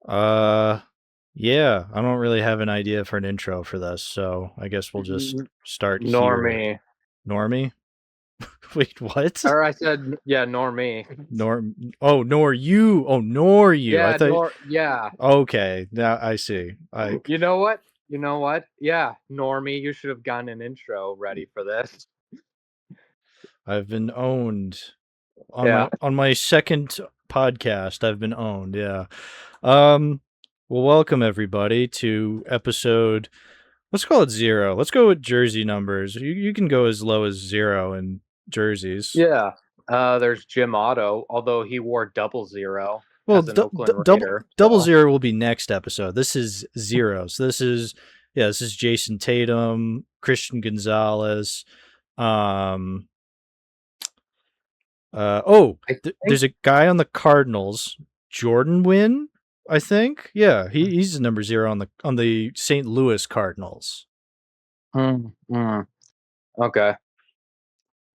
Uh, yeah, I don't really have an idea for an intro for this, so I guess we'll just start here. Normie. Normie? Wait, what? Or I said, yeah, normie. Norm? Oh, nor you. Oh, nor you. I thought. Yeah. Okay, now I see. You know what? You know what? Yeah, normie. You should have gotten an intro ready for this. I've been owned on my Yeah. second podcast. I've been owned. Yeah. Um. Well, welcome everybody to episode. Let's call it 0. Let's go with jersey numbers. You can go as low as 0 in jerseys. Yeah. There's Jim Otto, although he wore 00 Well, as an Oakland double Raider. double So, 0 will be next episode. This is 0. So this is Jason Tatum, Christian Gonzalez. Um. I think, There's a guy on the Cardinals, Jordan Wynn. I think. Yeah, he's the number 0 on the St. Louis Cardinals. mm, mm, okay.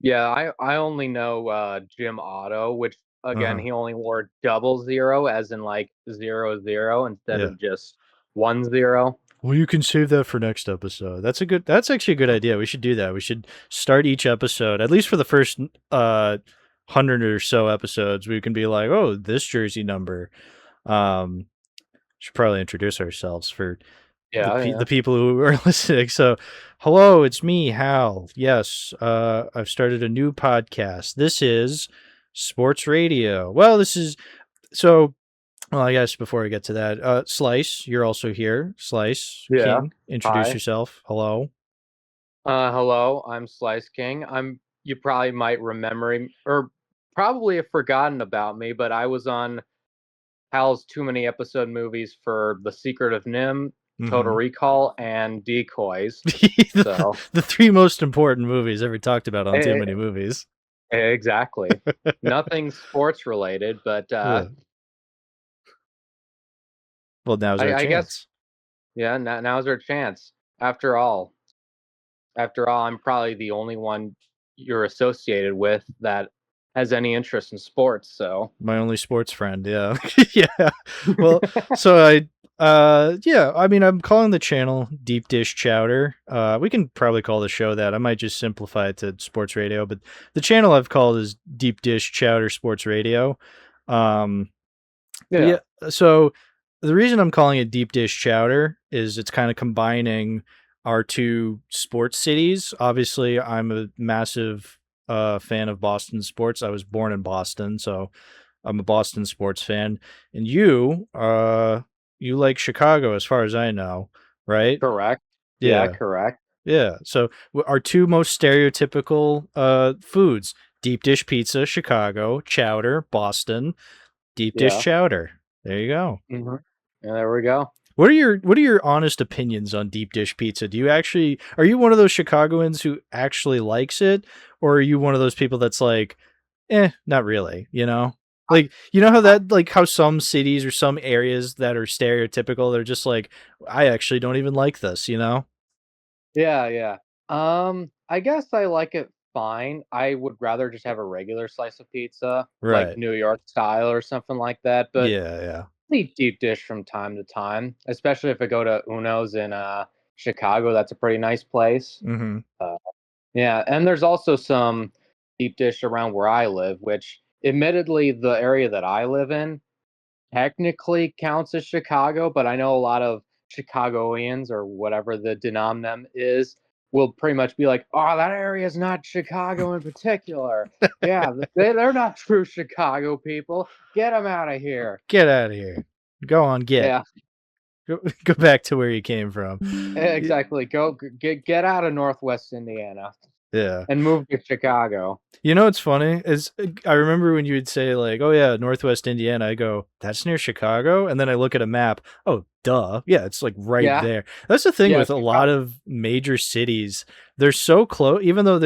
Yeah, I only know Jim Otto, which Uh again huh. he only wore 00 as in like 00 instead Yeah. of just 10. Well, you can save that for next episode. That's actually a good idea. We should do that. We should start each episode, at least for the first 100 or so episodes, we can be like, "Oh, this jersey number." Um should probably introduce ourselves for Yeah, the yeah. people who are listening. So, hello, it's me, Hal. Yes, I've started a new podcast. This is Sports Radio. Well, this is so well, I guess before I get to that, Slice, you're also here. Slice Yeah. King, introduce Hi. yourself. Hello. Hello, I'm Slice King. You probably might remember him or probably have forgotten about me, but I was on Hal's Too Many Episode movies for The Secret of Nim, Total Mm-hmm. Recall, and Decoys. the, So, the three most important movies ever talked about on Too eh, Many Movies. exactly. Nothing sports related, but Yeah. Well, now's our I guess, chance. yeah, now's our chance. After all, I'm probably the only one you're associated with that has any interest in sports. So, My only sports friend. Yeah. Yeah. Well, so yeah, I mean, I'm calling the channel Deep Dish Chowder. We can probably call the show that. I might just simplify it to sports radio, but the channel I've called is Deep Dish Chowder Sports Radio. Um, but yeah, yeah, so the reason I'm calling it Deep Dish Chowder is it's kind of combining our two sports cities. Obviously, I'm a massive fan of Boston sports. I was born in Boston, so I'm a Boston sports fan. And you like Chicago, as far as I know, right? correct. Yeah, Yeah, correct. yeah. So our two most stereotypical foods: deep dish pizza, Chicago; chowder, Boston. Deep dish Yeah. chowder. There you go. Hmm. Yeah, there we go. What are your honest opinions on deep dish pizza? Do you actually are you one of those Chicagoans who actually likes it, or are you one of those people that's like, not really, you know? I, Like, you know how I, that like how some cities or some areas that are stereotypical, they're just like, I actually don't even like this, you know? yeah, yeah. I guess I like it fine. I would rather just have a regular slice of pizza, like Right. New York style or something like that. But Yeah, yeah. I eat deep dish from time to time, especially if I go to Uno's in Chicago. That's a pretty nice place. Mm-hmm. Uh, yeah, and there's also some deep dish around where I live, which admittedly the area that I live in technically counts as Chicago, but I know a lot of Chicagoans or whatever the denominator is will pretty much be like, "Oh, that area is not Chicago in particular. Yeah, they're not true Chicago people. Get them out of here." Get out of here. Go on, get. Yeah, Go back to where you came from. exactly. Get out of Northwest Indiana Yeah. and move to Chicago. You know what's funny is I remember when you would say like, "Oh yeah, Northwest Indiana." I go, "That's near Chicago," and then I look at a map. Oh, duh, yeah, it's like right Yeah, there. That's the thing yeah, with a lot Chicago. of major cities; they're so close, even though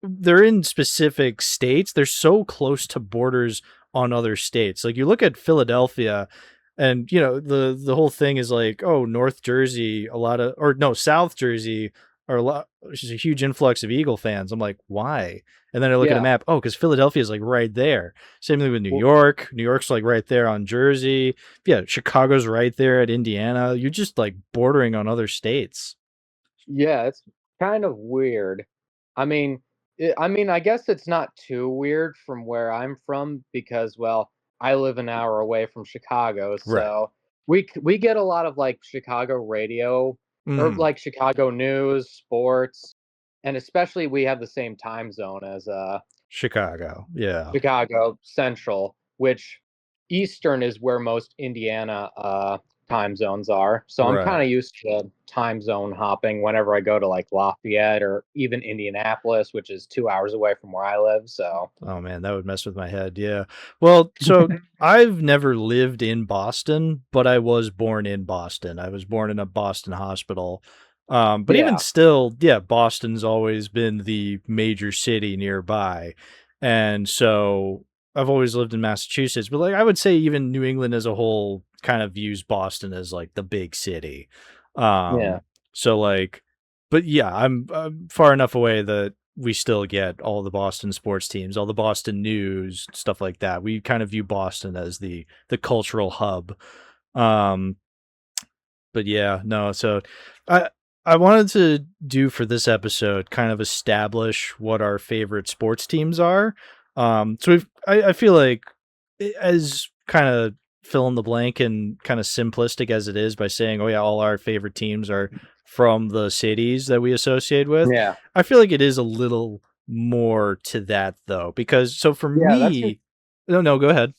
they're in specific states. They're so close to borders on other states. Like you look at Philadelphia, and you know the whole thing is like, oh, North Jersey, a lot of or no, South Jersey. are a lot. There's just a huge influx of Eagle fans. I'm like, why? And then I look at a Yeah. map. Oh, because Philadelphia is like right there. Same thing with New Well, York. New York's like right there on Jersey. Yeah, Chicago's right there at Indiana. You're just like bordering on other states. yeah, it's kind of weird. I guess it's not too weird from where I'm from because, well, I live an hour away from Chicago, Right. so we get a lot of like Chicago radio or Mm, like Chicago news, sports, and especially we have the same time zone as Chicago. Yeah. Chicago Central, which Eastern is where most Indiana time zones are. So I'm kind Right. of used to time zone hopping whenever I go to like Lafayette or even Indianapolis, which is 2 hours away from where I live. So Oh man, that would mess with my head. Yeah. Well, so I've never lived in Boston, but I was born in Boston. I was born in a Boston hospital. But even yeah, still, yeah, Boston's always been the major city nearby. And so I've always lived in Massachusetts, but like I would say even New England as a whole kind of views Boston as like the big city. yeah, So like but yeah, I'm far enough away that we still get all the Boston sports teams, all the Boston news, stuff like that. We kind of view Boston as the cultural hub. Um, but yeah, no. So I I wanted to do for this episode kind of establish what our favorite sports teams are. I feel like as kind of fill in the blank and kind of simplistic as it is by saying, oh yeah, all our favorite teams are from the cities that we associate with. yeah, I feel like it is a little more to that though, because so for yeah. That's me, no, go ahead.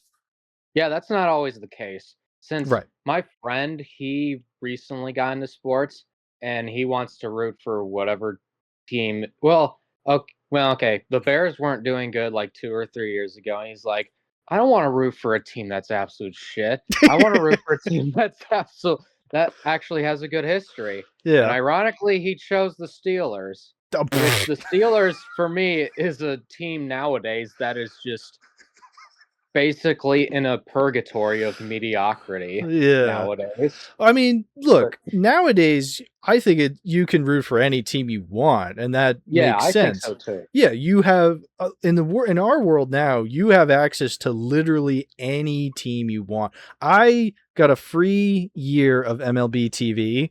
Yeah, that's not always the case. Since Right. my friend, he recently got into sports and he wants to root for whatever team. Okay. The Bears weren't doing good like 2 or 3 years ago, and he's like, I don't want to root for a team that's absolute shit. I want to root for a team that actually has a good history. And Yeah. ironically, he chose the Steelers, Oh, which pfft. the Steelers for me is a team nowadays that is just basically in a purgatory of mediocrity Yeah. nowadays. I mean, But look, nowadays, I think you can root for any team you want, and that yeah, makes I think sense. so too. Yeah, you have in our world now, you have access to literally any team you want. I got a free year of MLB TV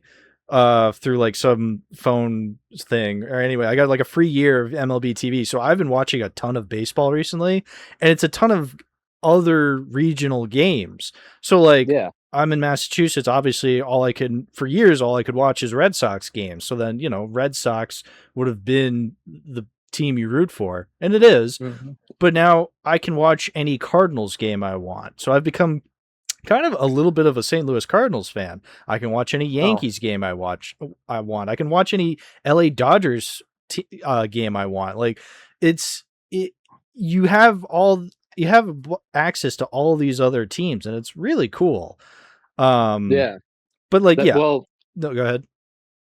through like some phone thing or anyway, I got like a free year of MLB TV. So I've been watching a ton of baseball recently, and it's a ton of other regional games. So like Yeah. I'm in Massachusetts. Obviously, for years, all I could watch is Red Sox games. So then, Red Sox would have been the team you root for, and it is. Mhm. But now I can watch any Cardinals game I want. So I've become kind of a little bit of a St. Louis Cardinals fan. I can watch any Oh, Yankees game I want. I can watch any LA Dodgers game I want. Like it's it. You have all you have access to all these other teams, and it's really cool. Um, yeah. but like, That yeah, well, no, go ahead.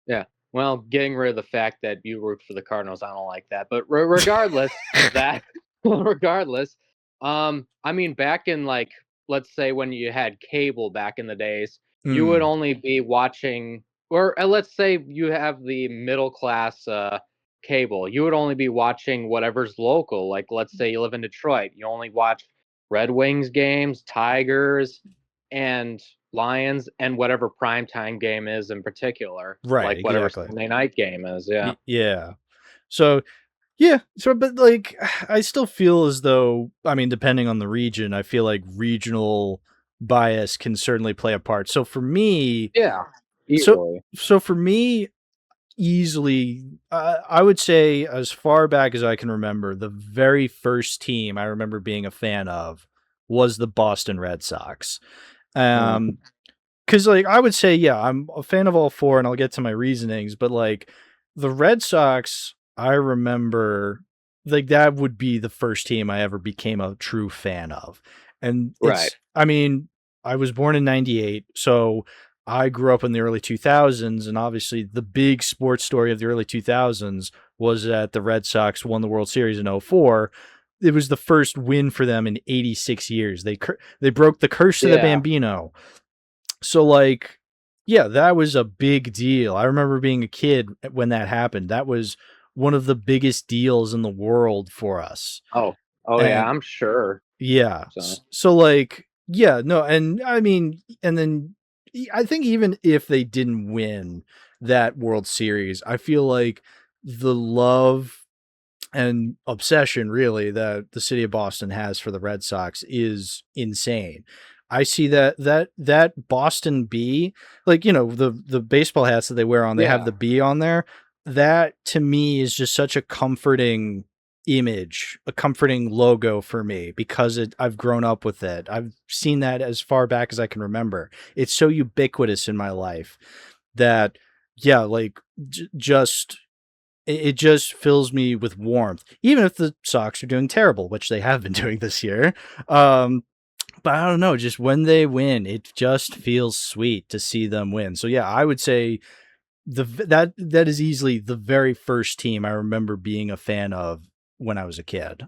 yeah. Well, getting rid of the fact that you root for the Cardinals, I don't like that. But regardless of that, regardless, back in like let's say when you had cable back in the days, you would Mm, only be watching, or let's say you have the middle class cable, you would only be watching whatever's local. Like let's say you live in Detroit, you only watch Red Wings games, Tigers, and Lions, and whatever primetime game is in particular, right, like whatever exactly. Sunday night game is. Yeah. Yeah. So yeah, but like, I still feel as though, I mean, depending on the region, I feel like regional bias can certainly play a part. Yeah. So Easily. so for me, easily, I would say as far back as I can remember, the very first team I remember being a fan of was the Boston Red Sox. Mm, Um, because like I would say, yeah, I'm a fan of all four, and I'll get to my reasonings. But like the Red Sox, I remember like that would be the first team I ever became a true fan of, and right. I mean, I was born in '98, so I grew up in the early 2000s, and obviously the big sports story of the early 2000s was that the Red Sox won the World Series in '04. It was the first win for them in 86 years. They broke the curse to the Yeah. Bambino. So like, Yeah, that was a big deal. I remember being a kid when that happened. That was one of the biggest deals in the world for us. Oh, oh yeah, And I'm sure. yeah, So so like, yeah, no, and I mean, and then I think even if they didn't win that World Series, I feel like the love and obsession really that the city of Boston has for the Red Sox is insane. I see that Boston B, like the baseball hats that they wear on, they have yeah, the B on there. That to me is just such a comforting image, a comforting logo for me because I've grown up with it. I've seen that as far back as I can remember. It's so ubiquitous in my life that yeah, like just it just fills me with warmth, even if the Sox are doing terrible, which they have been doing this year. Um, but I don't know, just when they win, it just feels sweet to see them win. So yeah, I would say that is easily the very first team I remember being a fan of when I was a kid.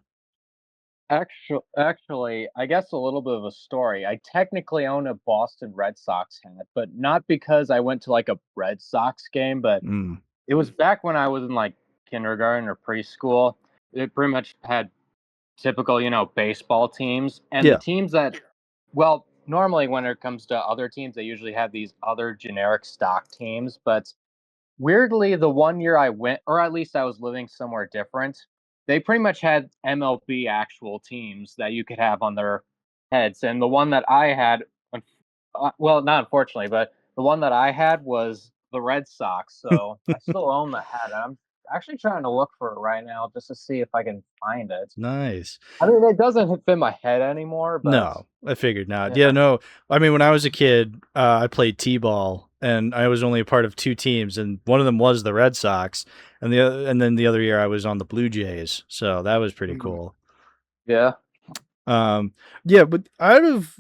actually, I guess a little bit of a story. I technically own a Boston Red Sox hat, but not because I went to like a Red Sox game, but Mm. it was back when I was in like kindergarten or preschool. It pretty much had typical, baseball teams, and the Yeah. teams that, well, normally when it comes to other teams, they usually have these other generic stock teams, but weirdly, the one year I went, or at least I was living somewhere different, they pretty much had MLB actual teams that you could have on their heads. And the one that I had, well, not unfortunately, but the one that I had was the Red Sox. So I still own the hat. I'm actually trying to look for it right now just to see if I can find it. Nice. I mean, it doesn't fit my head anymore, but No, I figured not. yeah. Yeah, no. I mean, when I was a kid, I played t-ball, and I was only a part of two teams, and one of them was the Red Sox, and then the other year I was on the Blue Jays. So that was pretty Mhm. cool. Yeah. Um, yeah, but out of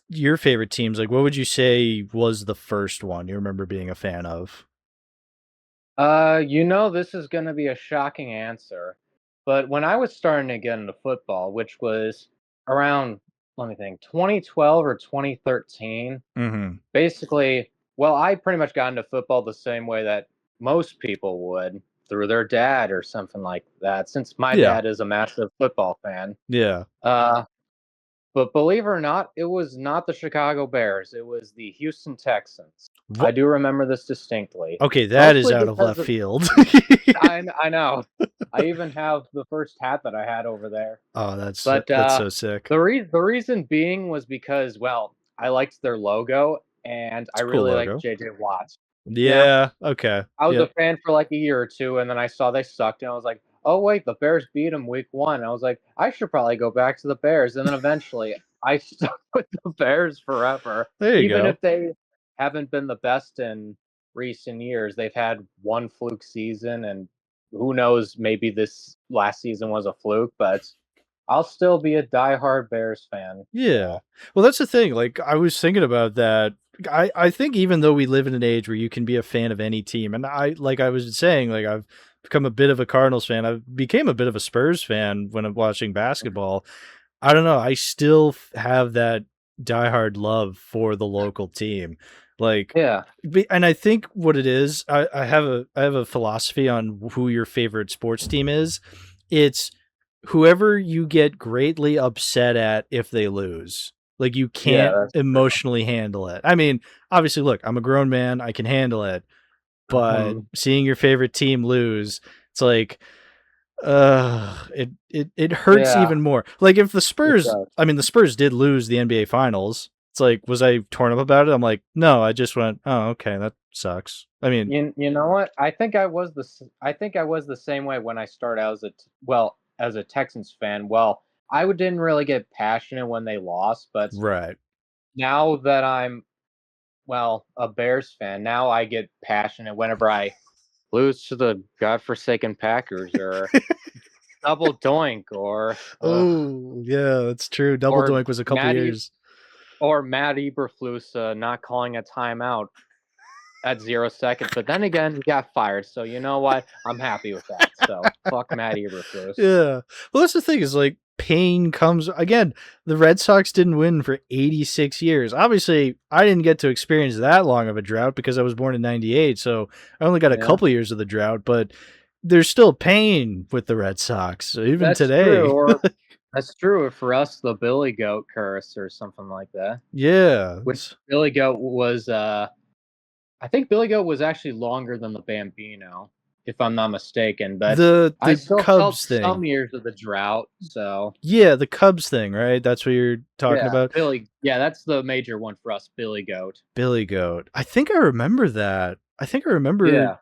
your favorite teams, like, what would you say was the first one you remember being a fan of? This is gonna be a shocking answer, but when I was starting to get into football, which was around, let me think, 2012 or 2013, Mm-hmm. basically, well, I pretty much got into football the same way that most people would, through their dad or something like that, since my Yeah, dad is a massive football fan. yeah. Uh, but believe it or not, it was not the Chicago Bears, it was the Houston Texans. I What? do remember this distinctly, Okay, that is mostly out of because left of field. I know. I even have the first hat that I had over there. Oh, But, that's so sick. the reason being was because, well, I liked their logo, and I It's a cool really liked logo. JJ Watt. Yeah, Yeah. Okay. I was Yeah. a fan for, like, a year or 2, and then I saw they sucked, and I was like, "Oh, wait, the Bears beat them week 1." I was like, "I should probably go back to the Bears," and then eventually, I stuck with the Bears forever. There you Even go. if they haven't been the best in recent years, they've had 1 fluke season, and who knows, maybe this last season was a fluke, but I'll still be a diehard Bears fan, Yeah. so Well, that's the thing. Like, I was thinking about that. I think even though we live in an age where you can be a fan of any team, and like I was saying, like I've become a bit of a Cardinals fan. I became a bit of a Spurs fan when I'm watching basketball. I don't know. I still have that diehard love for the local team. Like, yeah, and I think what it is, I have a philosophy on who your favorite sports team is. It's whoever you get greatly upset at if they lose. Like you yeah, can't that's true. emotionally handle it. I mean, obviously, look, I'm a grown man, I can handle it, but Mhm. seeing your favorite team lose, it's like it hurts Yeah, even more. Like if the it Spurs, does. I mean, the Spurs did lose the NBA Finals. It's like, was I torn up about it? I'm like, no, I just went, oh, okay, that sucks. I mean, You know what? I think I was the same way when I started out as a Texans fan. Well, didn't really get passionate when they lost, but right. now that I'm, well, a Bears fan, now I get passionate whenever I lose to the godforsaken Packers or double doink Oh, yeah, that's true. Double or Doink was a couple Matt e- years. or Matt Eberflus not calling a timeout at 0 seconds. But then again, he got fired. So you know what? I'm happy with that. So fuck Matt Eberflus. Yeah. Well, that's the thing is like pain comes again. The Red Sox didn't win for 86 years. Obviously, I didn't get to experience that long of a drought because I was born in 98, so I only got a Yeah, couple years of the drought, but there's still pain with the Red Sox even that's true. today. Or that's true. For us, the Billy Goat curse or something like that. Yeah. Which Billy Goat was, I think Billy Goat was actually longer than the Bambino, if I'm not mistaken. But I The still felt Cubs thing. some years of the drought. So Yeah, the Cubs thing, right? That's what you're talking yeah, about. Billy. Yeah, that's the major one for us, Billy Goat. Billy Goat. I think I remember that. I think I remember Yeah.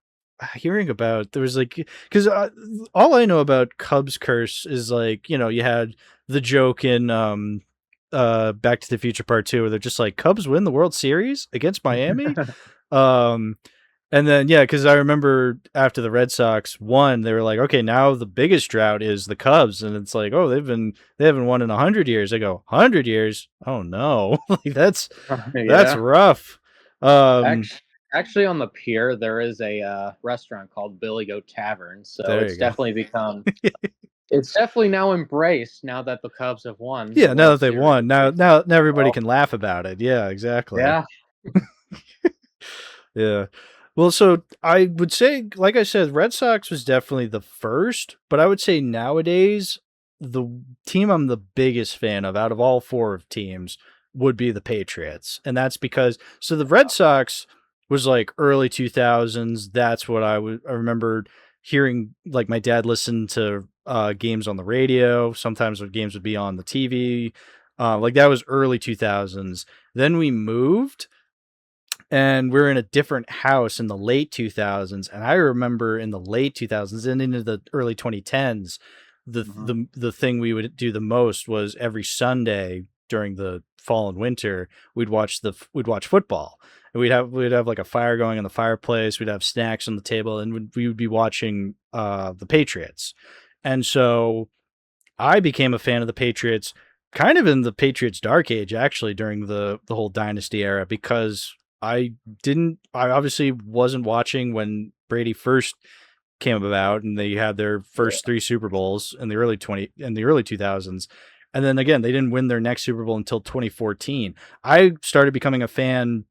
hearing about there was like because all I know about Cubs curse is like you had the joke in Back to the Future Part 2 where they're just like Cubs win the World Series against Miami. um and then yeah, because I remember after the Red Sox won, they were like, okay, now the biggest drought is the Cubs, and it's like, oh, they haven't won in 100 years. I go 100 years. Oh no, like that's Yeah. rough. Um, Actually, on the pier, there is a restaurant called Billy Goat Tavern. So there you it's go. definitely become, it's definitely now embraced now that the Cubs have won the Yeah, now World that they've Series. won, now everybody So, can laugh about it. Yeah, exactly. yeah. Yeah. Well, so I would say, like I said, Red Sox was definitely the first, but I would say nowadays the team I'm the biggest fan of out of all four of teams would be the Patriots. And that's because so the Red Sox was like early 2000s. That's what I remember hearing like my dad listened to games on the radio. Sometimes the games would be on the TV. Like that was early 2000s. Then we moved and we're in a different house in the late 2000s, and I remember in the late 2000s and into the early 2010s Mhm. the thing we would do the most was every Sunday during the fall and winter we'd watch football, and we'd have like a fire going in the fireplace, we'd have snacks on the table, and we would be watching the Patriots. And so I became a fan of the Patriots kind of in the Patriots dark age, actually, during the whole dynasty era, because I obviously wasn't watching when Brady first came about and they had their Yeah. first three Super Bowls in the early 2000s. And then again, they didn't win their next Super Bowl until 2014. I started becoming a fan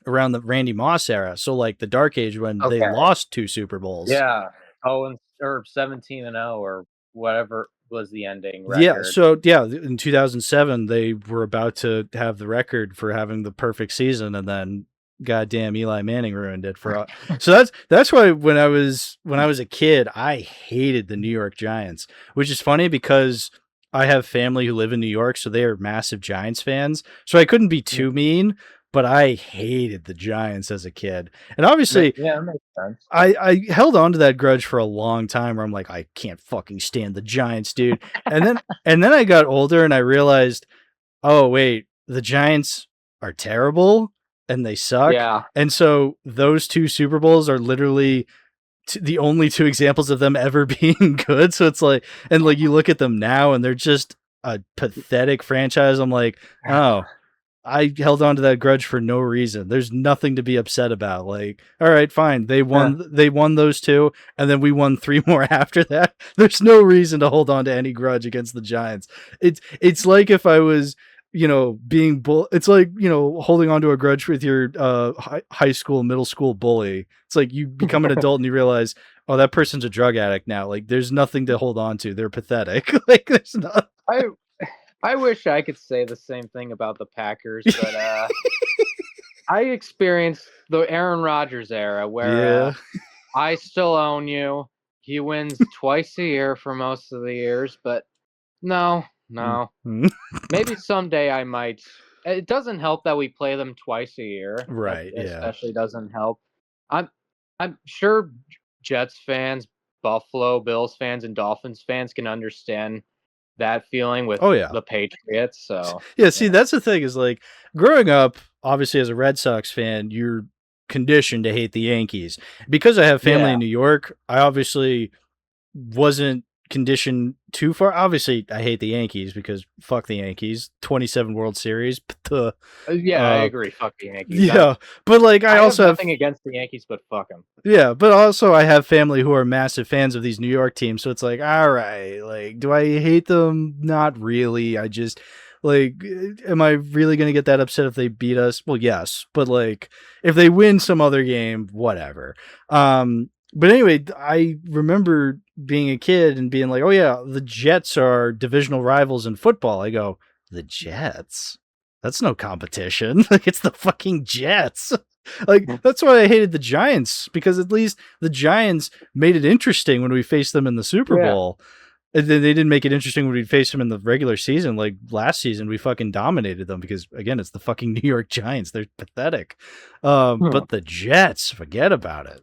around the Randy Moss era. So like the dark age when they Okay. lost two Super Bowls. Yeah. Oh, and or 17-0 or whatever was the ending Yeah, record. so yeah, in 2007 they were about to have the record for having the perfect season, and then goddamn Eli Manning ruined it for. So that's why when I was a kid, I hated the New York Giants, which is funny because I have family who live in New York, so they are massive Giants fans. So I couldn't be too mean, but I hated the Giants as a kid, and obviously Yeah, that makes sense. I held on to that grudge for a long time where I'm like, I can't fucking stand the Giants, dude. And then I got older and I realized, oh wait, the Giants are terrible and they suck. Yeah. And so those two Super Bowls are literally the only two examples of them ever being good. So it's like, and like you look at them now and they're just a pathetic franchise. I'm like, oh, I held on to that grudge for no reason. There's nothing to be upset about. Like, all right, fine. They won those two, and then we won three more after that. There's no reason to hold on to any grudge against the Giants. It's like if I was, being it's like, holding on to a grudge with your high school, middle school bully. It's like you become an adult and you realize, oh, that person's a drug addict now. Like there's nothing to hold on to. They're pathetic. Like there's not. I I wish I could say the same thing about the Packers, but I experienced the Aaron Rodgers era where Yeah. I still own you. He wins twice a year for most of the years, but no, no. Mhm. Maybe someday I might. It doesn't help that we play them twice a year. That Right. Yeah. especially doesn't help. I'm I'm sure Jets fans, Buffalo Bills fans, and Dolphins fans can understand that feeling with Oh yeah. the Patriots. So Yeah, see, yeah, that's the thing is like growing up, obviously as a Red Sox fan, you're conditioned to hate the Yankees. Because I have family yeah, in New York, I obviously wasn't condition too far. Obviously, I hate the Yankees because fuck the Yankees. 27 World Series. But Yeah, I uh, agree. Fuck the Yankees. yeah, but like I I have also have nothing against the Yankees, but fuck them. yeah, but also I have family who are massive fans of these New York teams, so it's like, all right, like, do I hate them? Not really. I just like, am I really gonna get that upset if they beat us? Well, yes, but like, if they win some other game, whatever. But anyway, I remember being a kid and being like, oh yeah, the Jets are divisional rivals in football. I go, the Jets? That's no competition. Like, it's the fucking Jets. Like that's why I hated the Giants because at least the Giants made it interesting when we faced them in the Super Yeah. Bowl. And then they didn't make it interesting when we faced them in the regular season. Like last season, we fucking dominated them because again, it's the fucking New York Giants. They're pathetic. Hmm. But the Jets, forget about it.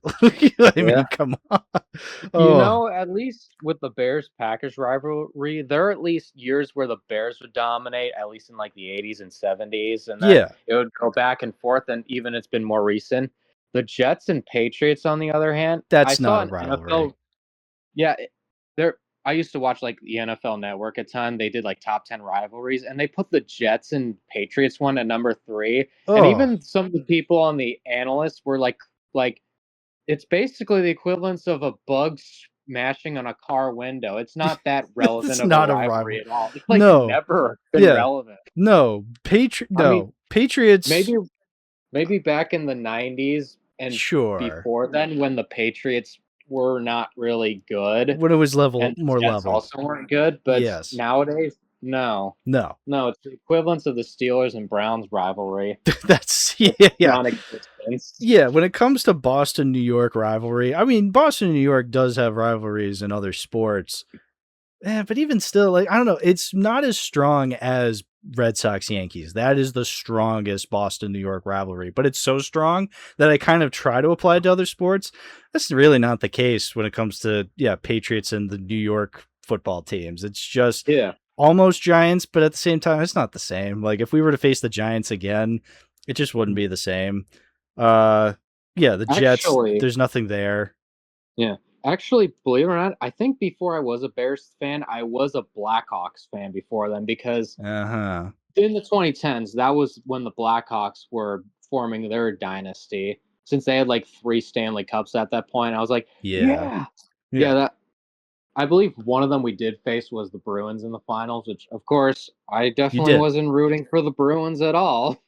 I Yeah. mean, come on. You Oh know, at least with the Bears Packers rivalry, there are at least years where the Bears would dominate, at least in like the 80s and 70s, and then yeah, it would go back and forth, and even it's been more recent. The Jets and Patriots, on the other hand, I that's saw not a an rivalry. NFL. Yeah, there. I used to watch like the NFL Network a ton. They did like top 10 rivalries, and they put the Jets and Patriots one at number three. And Oh, even some of the people on the analysts were like it's basically the equivalence of a bug smashing on a car window. It's not that relevant it's of a not a rival. rivalry at all. It's like No, never been yeah, relevant. I mean, no Patriots. maybe maybe back in the 90s and Sure, before then when the Patriots were not really good when it was and level the more Jets level. also weren't good, but Yes. nowadays, no. No. No, it's the equivalence of the Steelers and Browns rivalry. That's It's yeah. non-existence. Yeah, when it comes to Boston New York rivalry, I mean Boston New York does have rivalries in other sports. But even still, like I don't know, it's not as strong as Red Sox Yankees. That is the strongest Boston New York rivalry, but it's so strong that I kind of try to apply it to other sports. That's really not the case when it comes to Patriots and the New York football teams. It's just Yeah. almost Giants, but at the same time, it's not the same. Like if we were to face the Giants again, it just wouldn't be the same. Uh, yeah, the Jets. Actually, There's nothing there. yeah. Actually, believe it or not, I think before I was a Bears fan, I was a Blackhawks fan before then because Uh huh. in the 2010s, that was when the Blackhawks were forming their dynasty. Since they had like three Stanley Cups at that point, I was like, Yeah. yeah, yeah. Yeah. That I believe one of them we did face was the Bruins in the finals, which of course I You definitely did. wasn't rooting for the Bruins at all.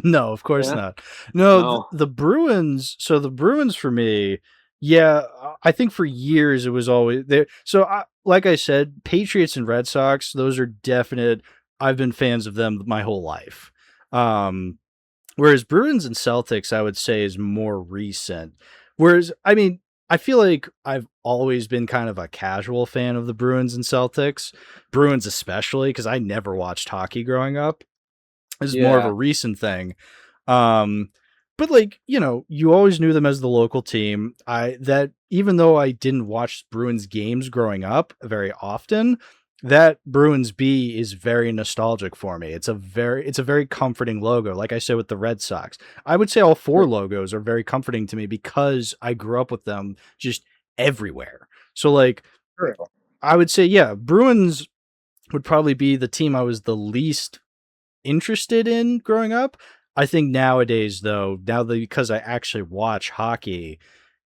No, of course Yeah, not. No, no, the Bruins. So the Bruins for me, yeah, I think for years it was always there. So, like I said, Patriots and Red Sox, those are definite. I've been fans of them my whole life. Um, Whereas Bruins and Celtics, I would say, is more recent. Whereas, I mean, I feel like I've always been kind of a casual fan of the Bruins and Celtics, Bruins especially, because I never watched hockey growing up. Is more of a yeah, recent thing. Um, but like, you always knew them as the local team. That even though I didn't watch Bruins games growing up very often, that Bruins B is very nostalgic for me. It's a very comforting logo. Like I said with the Red Sox. I would say all four true, logos are very comforting to me because I grew up with them just everywhere. So like true. I would say, yeah, Bruins would probably be the team I was the least interested in growing up. I think nowadays, though, now that because I actually watch hockey,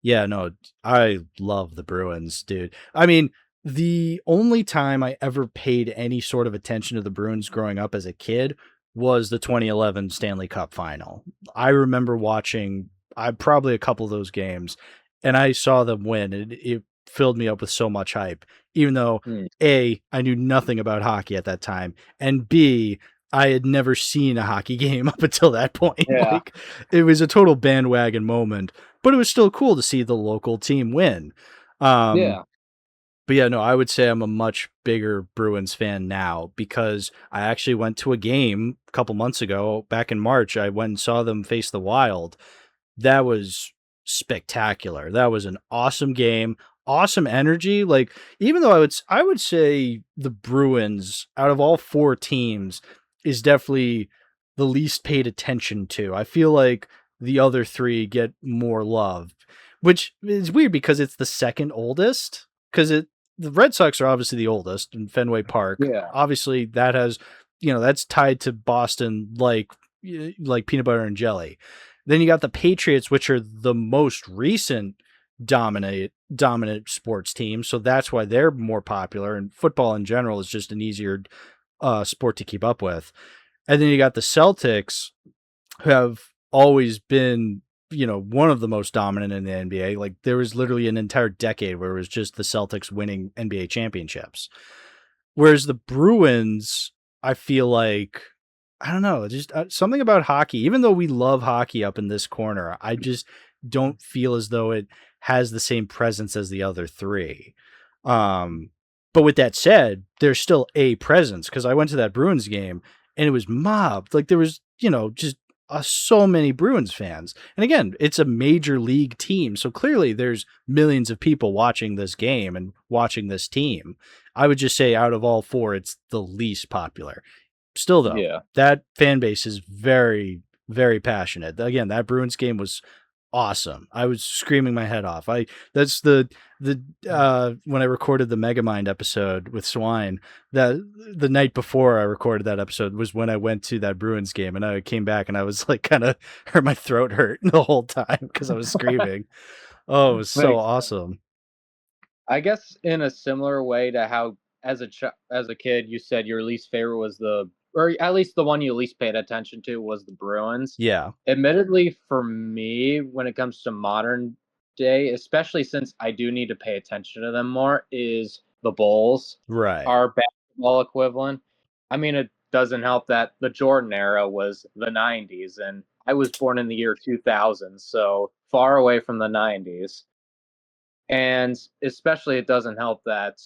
yeah, no, I love the Bruins, dude. I mean, the only time I ever paid any sort of attention to the Bruins growing up as a kid was the 2011 Stanley Cup final. I remember watching I probably a couple of those games and I saw them win and it filled me up with so much hype even though Hmm. A, I knew nothing about hockey at that time, and B, I had never seen a hockey game up until that point. Yeah, Like it was a total bandwagon moment, but it was still cool to see the local team win. Um, yeah. but yeah, no, I would say I'm a much bigger Bruins fan now because I actually went to a game a couple months ago, back in March. I went and saw them face the Wild. That was spectacular. That was an awesome game, awesome energy. Like even though I would say the Bruins out of all four teams is definitely the least paid attention to. I feel like the other three get more love, which is weird because it's the second oldest. Because the Red Sox are obviously the oldest in Fenway Park. Yeah. Obviously, that has, that's tied to Boston like peanut butter and jelly. Then you got the Patriots, which are the most recent dominant sports team, so that's why they're more popular. And football in general is just an easier sport to keep up with. And then you got the Celtics, who have always been, one of the most dominant in the NBA. Like there was literally an entire decade where it was just the Celtics winning NBA championships. Whereas the Bruins, I feel like, I don't know, just something about hockey, even though we love hockey up in this corner, I just don't feel as though it has the same presence as the other three. Um, but with that said, there's still a presence because I went to that Bruins game and it was mobbed. Like there was, just so many Bruins fans. And again, it's a major league team. So clearly there's millions of people watching this game and watching this team. I would just say out of all four, it's the least popular. Still, though, Yeah. that fan base is very, very passionate. Again, that Bruins game was awesome. I was screaming my head off. That's the when I recorded the Megamind episode with Swine, that the night before I recorded that episode was when I went to that Bruins game, and I came back and I was like kind of hurt, my throat hurt the whole time because I was screaming. Oh, it was so Makes awesome. I guess in a similar way to how as a kid you said your least favorite was or at least the one you least paid attention to was the Bruins. Yeah. Admittedly, for me, when it comes to modern day, especially since I do need to pay attention to them more, is the Bulls, Right. our basketball equivalent. I mean, it doesn't help that the Jordan era was the 90s, and I was born in the year 2000, so far away from the 90s. And especially, it doesn't help that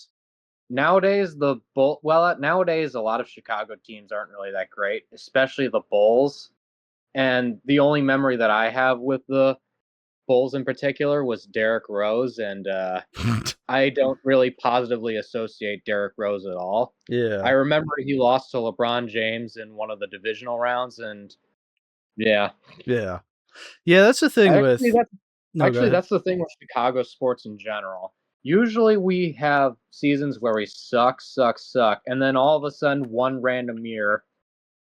nowadays nowadays a lot of Chicago teams aren't really that great, especially the Bulls. And the only memory that I have with the Bulls in particular was Derrick Rose, and I don't really positively associate Derrick Rose at all. I Yeah. remember he lost to LeBron James in one of the divisional rounds, and yeah, Yeah. Yeah, that's the thing actually with that's No, go ahead. that's the thing with Chicago sports in general. Usually we have seasons where we suck, suck, suck, and then all of a sudden one random year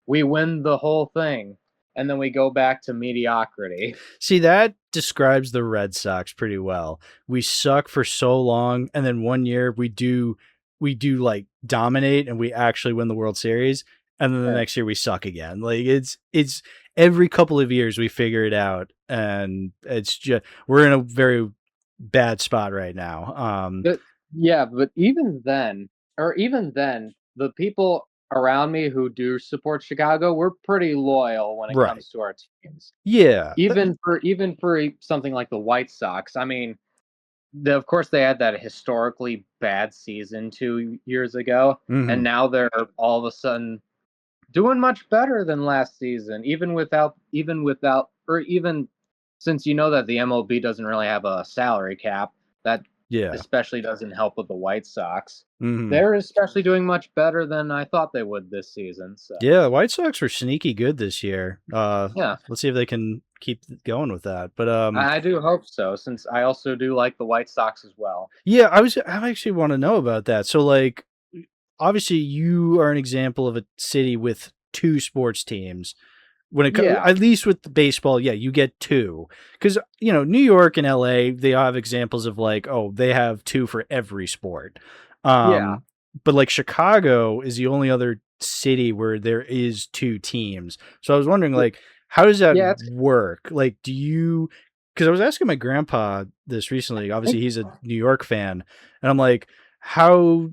we win the whole thing, and then we go back to mediocrity. See, that describes the Red Sox pretty well. We suck for so long, and then one year we do like dominate and we actually win the World Series, and then the Yeah. next year we suck again. Like it's every couple of years we figure it out, and it's just we're in a very bad spot right now. But yeah, but even then, the people around me who do support Chicago, we're pretty loyal when it Right. comes to our teams. Yeah. Even for something like the White Sox, I mean, of course they had that historically bad season 2 years ago, and Mhm. now they're all of a sudden doing much better than last season, even since you know that the MLB doesn't really have a salary cap, that Yeah. especially doesn't help with the White Sox. Mhm. They're especially doing much better than I thought they would this season. So Yeah, the White Sox were sneaky good this year. yeah, Let's see if they can keep going with that. But I do hope so, since I also do like the White Sox as well. yeah, I actually want to know about that. So like obviously you are an example of a city with two sports teams. Yeah, At least with the baseball, yeah, you get two. Cuz New York and LA, they have examples of like, oh, they have two for every sport. yeah, Um but like Chicago is the only other city where there is two teams. So I was wondering But- like how does that yeah. work? Like do you cuz I was asking my grandpa this recently. Obviously he's a New York fan, and I'm like how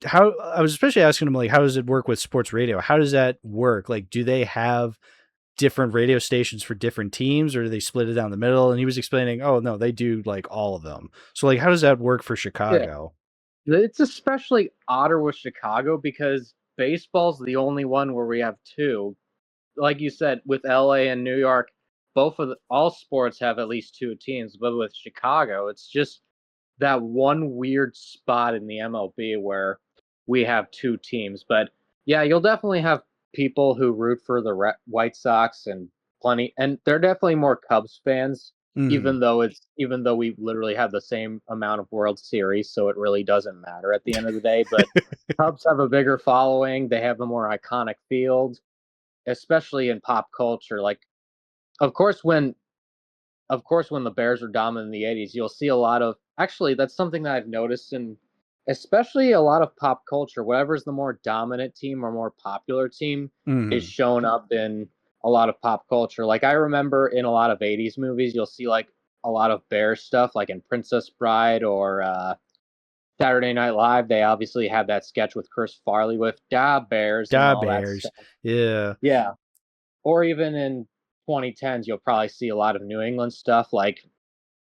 I was especially asking him like how does it work with sports radio? How does that work? Like do they have different radio stations for different teams, or do they split it down the middle? And he was explaining, oh no, they do like all of them. So like how does that work for Yeah. Chicago? It's especially odder with Chicago because baseball's the only one where we have two. Like you said, with LA and New York, all sports have at least two teams, but with Chicago, it's just that one weird spot in the MLB where we have two teams. But yeah, you'll definitely have people who root for the White Sox and they're definitely more Cubs fans Mhm. even though we literally have the same amount of World Series, so it really doesn't matter at the end of the day. But Cubs have a bigger following. They have a more iconic field, especially in pop culture. Like, of course, when of course, when the Bears were dominant in the 80s, you'll see a lot of actually, that's something that I've noticed in especially a lot of pop culture. Whatever's the more dominant team or more popular team is Mhm. shown up in a lot of pop culture. Like, I remember in a lot of 80s movies, you'll see like a lot of Bears stuff, like in Princess Bride or Saturday Night Live. They obviously have that sketch with Chris Farley with Da Bears and Da all that Bears. stuff. Yeah. Yeah. Or even in 2010s, you'll probably see a lot of New England stuff like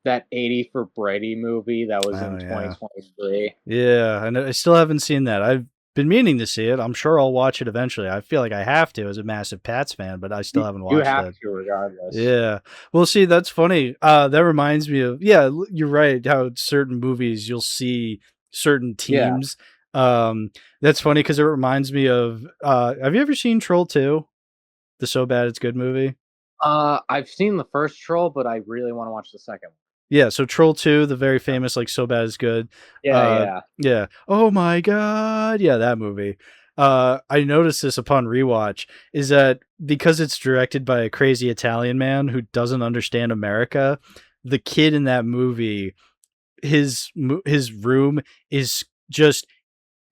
that 80 for Brady movie that was Oh, in yeah. 2023. Yeah, and I still haven't seen that. I've been meaning to see it. I'm sure I'll watch it eventually. I feel like I have to as a massive Pats fan, but I still haven't You watched have it. to regardless. Yeah. Well, see, that's funny. That reminds me of you're right, how certain movies you'll see certain Yeah. teams. That's funny because it reminds me of have you ever seen Troll 2? The So Bad It's Good movie? I've seen the first Troll, but I really want to watch the second one. Yeah, so Troll 2, the very famous, like, So Bad It's Good. Yeah, yeah. Yeah. Oh my god! Yeah, that movie. I noticed this upon rewatch, is that because it's directed by a crazy Italian man who doesn't understand America, the kid in that movie, his room is just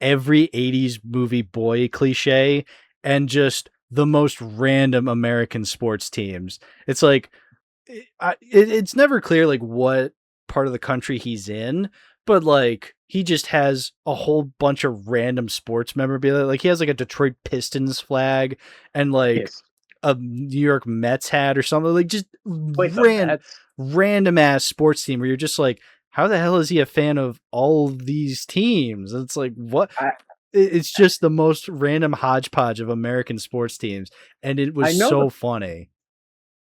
every 80s movie boy cliche and just the most random American sports teams. It's like it's never clear like what part of the country he's in, but like he just has a whole bunch of random sports memorabilia. Like he has like a Detroit Pistons flag and like Yes. a New York Mets hat or something. Like just Wait, the Mets? random ass sports team where you're just like, how the hell is he a fan of all these teams? It's like what I it's just the most random hodgepodge of American sports teams, and it was I know so funny.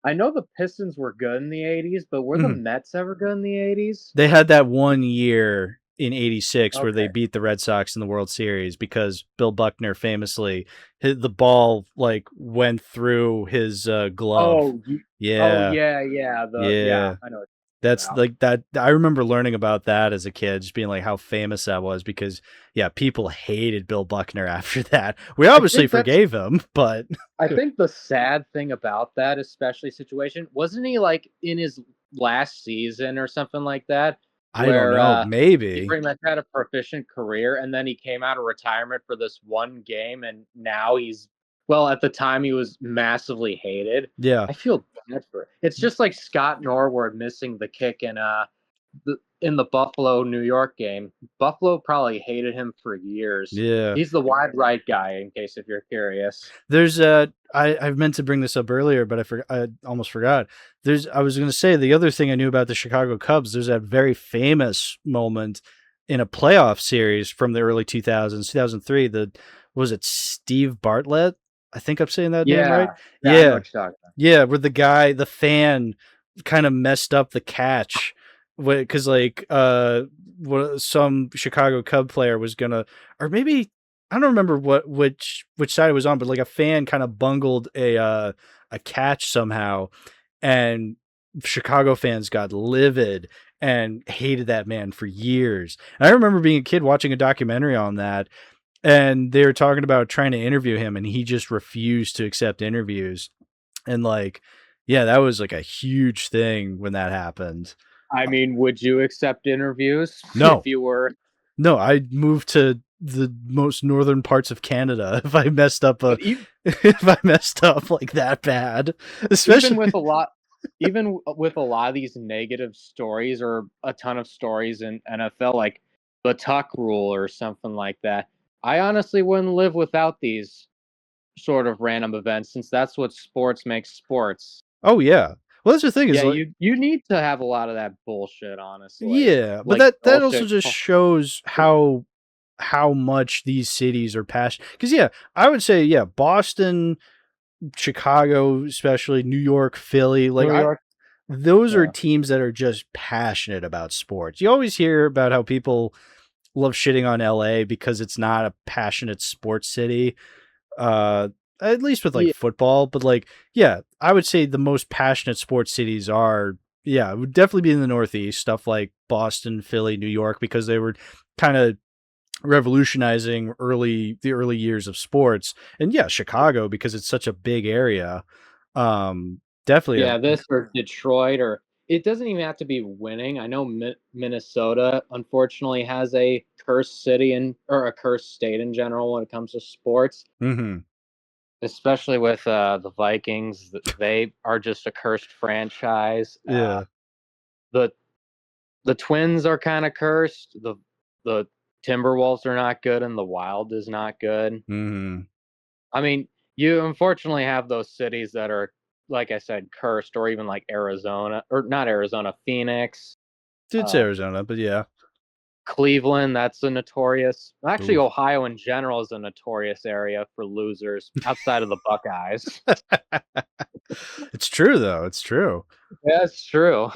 the Pistons were good in the 80s, but were the Mhm. Mets ever good in the 80s? They had that one year in '86 where they Okay. beat the Red Sox in the World Series because Bill Buckner famously hit the ball like went through his glove. Oh, you, oh Yeah, yeah, yeah, yeah. I know what you're talking That's about. like that. I remember learning about that as a kid, just being like how famous that was because yeah, people hated Bill Buckner after that. We I obviously think that's forgave him, but I think the sad thing about that, especially situation, wasn't he like in his last season or something like that, I don't where know. he Maybe. pretty much had a proficient career and then he came out of retirement for this one game and now he's well, at the time he was massively hated. Yeah. I feel bad for it. It's just like Scott Norwood missing the kick in the Buffalo New York game. Buffalo probably hated him for years. Yeah. He's the wide right guy, in case if you're curious. There's I meant to bring this up earlier, but I almost forgot. I was going to say the other thing I knew about the Chicago Cubs. There's that very famous moment in a playoff series from the early 2000s, 2003. Was it Steve Bartlett? I think I'm saying that name right. Yeah, yeah, I know Yeah, what you're talking about. yeah. Where the fan, kind of messed up the catch, because like some Chicago Cub player was gonna, or maybe I don't remember which side it was on, but like a fan kind of bungled a catch somehow, and Chicago fans got livid and hated that man for years. And I remember being a kid watching a documentary on that, and they were talking about trying to interview him, and he just refused to accept interviews. And like, yeah, that was like a huge thing when that happened. I mean, would you accept interviews if No, you were no, I moved to the most northern parts of Canada if I messed up but e if I messed up like that bad. even Especially with a lot with a lot of these negative stories or a ton of stories in NFL, like the tuck rule or something like that, I honestly wouldn't live without these sort of random events since that's what sports makes sports. oh yeah. Well, that's the thing is Yeah, like you need to have a lot of that bullshit, honestly. yeah, but Like that also bullshit. just shows how much these cities are passionate. Because yeah, I would say yeah, Boston, Chicago, especially New York, Philly, like New I York. those are Yeah. teams that are just passionate about sports. You always hear about how people love shitting on LA because it's not a passionate sports city. Uh at least with like Yeah. football, but like yeah, I would say the most passionate sports cities are yeah, it would definitely be in the Northeast, stuff like Boston, Philly, New York, because they were kind of revolutionizing the early years of sports. And yeah, Chicago, because it's such a big area. Definitely a Yeah, this or Detroit, or it doesn't even have to be winning. I know Minnesota unfortunately has a cursed city and or a cursed state in general when it comes to sports, mhm, especially with the Vikings. They are just a cursed franchise. yeah. The the Twins are kind of cursed. The Timberwolves are not good, and the Wild is not good. Mhm. I mean, you unfortunately have those cities that are, like I said, cursed, or even like Arizona, or not Arizona, Phoenix, It's uh, Arizona, but yeah. Cleveland. That's a notorious. Actually, Ooh. Ohio in general is a notorious area for losers outside of the Buckeyes. It's true though. It's true. That's true.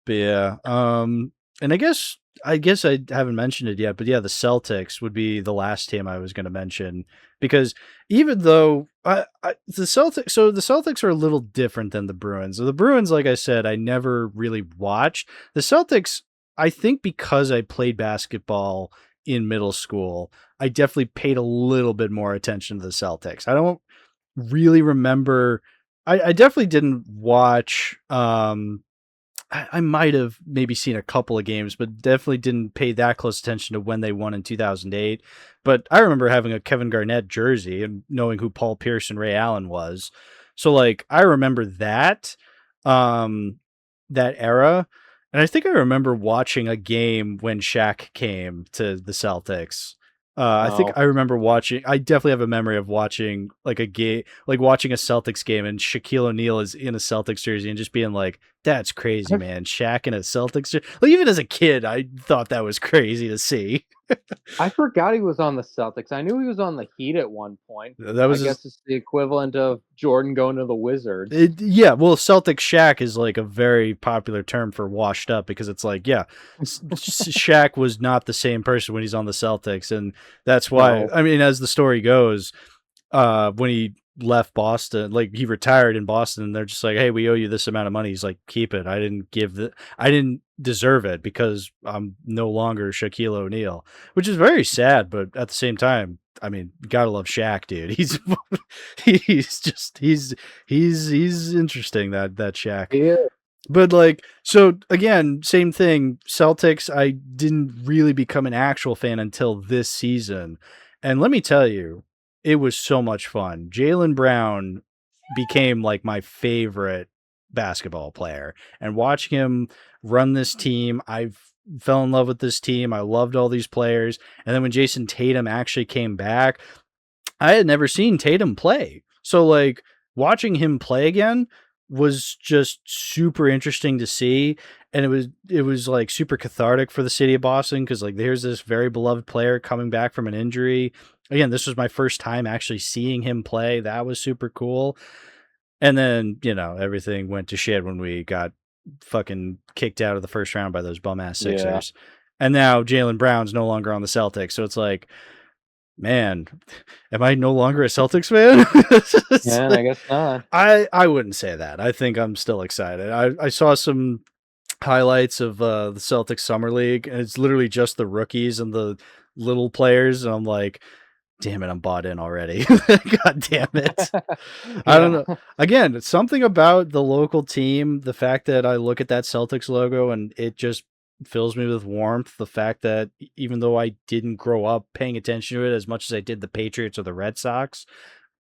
But yeah, and I guess I haven't mentioned it yet, but yeah, the Celtics would be the last team I was going to mention because even though the Celtics are a little different than the Bruins. So the Bruins, like I said, I never really watched. The Celtics, I think because I played basketball in middle school, I definitely paid a little bit more attention to the Celtics. I don't really remember. I definitely didn't watch. I might have maybe seen a couple of games, but definitely didn't pay that close attention to when they won in 2008. But I remember having a Kevin Garnett jersey and knowing who Paul Pierce and Ray Allen was. So like I remember um, that era. And I think I remember watching a game when Shaq came to the Celtics. I think Oh, I remember watching. I definitely have a memory of watching like a game, like watching a Celtics game, and Shaquille O'Neal is in a Celtics jersey, and just being like, "That's crazy, man! Shaq in a Celtics jersey." Like even as a kid, I thought that was crazy to see. I forgot he was on the Celtics. I knew he was on the Heat at one point. That I was his. guess it's the equivalent of Jordan going to the Wizards. Yeah, well, Celtic Shaq is like a very popular term for washed up because it's like, yeah, Shaq was not the same person when he's on the Celtics, and that's why. No. I mean, as the story goes, when he left Boston, like he retired in Boston, and they're just like, "Hey, we owe you this amount of money." He's like, "Keep it. I didn't deserve it because I'm no longer Shaquille O'Neal," which is very sad, but at the same time, I mean, you gotta love Shaq, dude. He's he's just he's interesting that Shaq. Yeah. But like, so again, same thing. Celtics, I didn't really become an actual fan until this season. And let me tell you, it was so much fun. Jalen Brown became like my favorite basketball player. And watching him run this team, I fell in love with this team. I loved all these players. And then when Jason Tatum actually came back, I had never seen Tatum play. So like watching him play again was just super interesting to see, and it was like super cathartic for the city of Boston cuz like there's this very beloved player coming back from an injury. Again, this was my first time actually seeing him play. That was super cool. And then, everything went to shit when we got fucking kicked out of the first round by those bum ass Yeah. Sixers. And now Jalen Brown's no longer on the Celtics. So it's like, man, am I no longer a Celtics fan? It's Yeah, like- I guess not. I wouldn't say that. I think I'm still excited. I saw some highlights of the Celtics summer league, and it's literally just the rookies and the little players, and I'm like, damn it, I'm bought in already. God damn it. I don't Yeah. know. Again, it's something about the local team, the fact that I look at that Celtics logo and it just fills me with warmth. The fact that even though I didn't grow up paying attention to it as much as I did the Patriots or the Red Sox,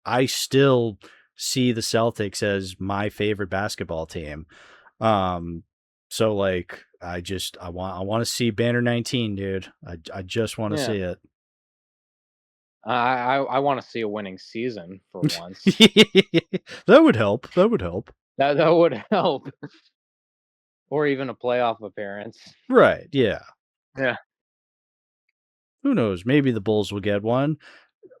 I still see the Celtics as my favorite basketball team. Um, so like I want to see Banner 19, dude. I just want to Yeah. see it. I want to see a winning season for once. That would help. That would help. That would help. Or even a playoff appearance. Right. Yeah. Yeah. Who knows? Maybe the Bulls will get one.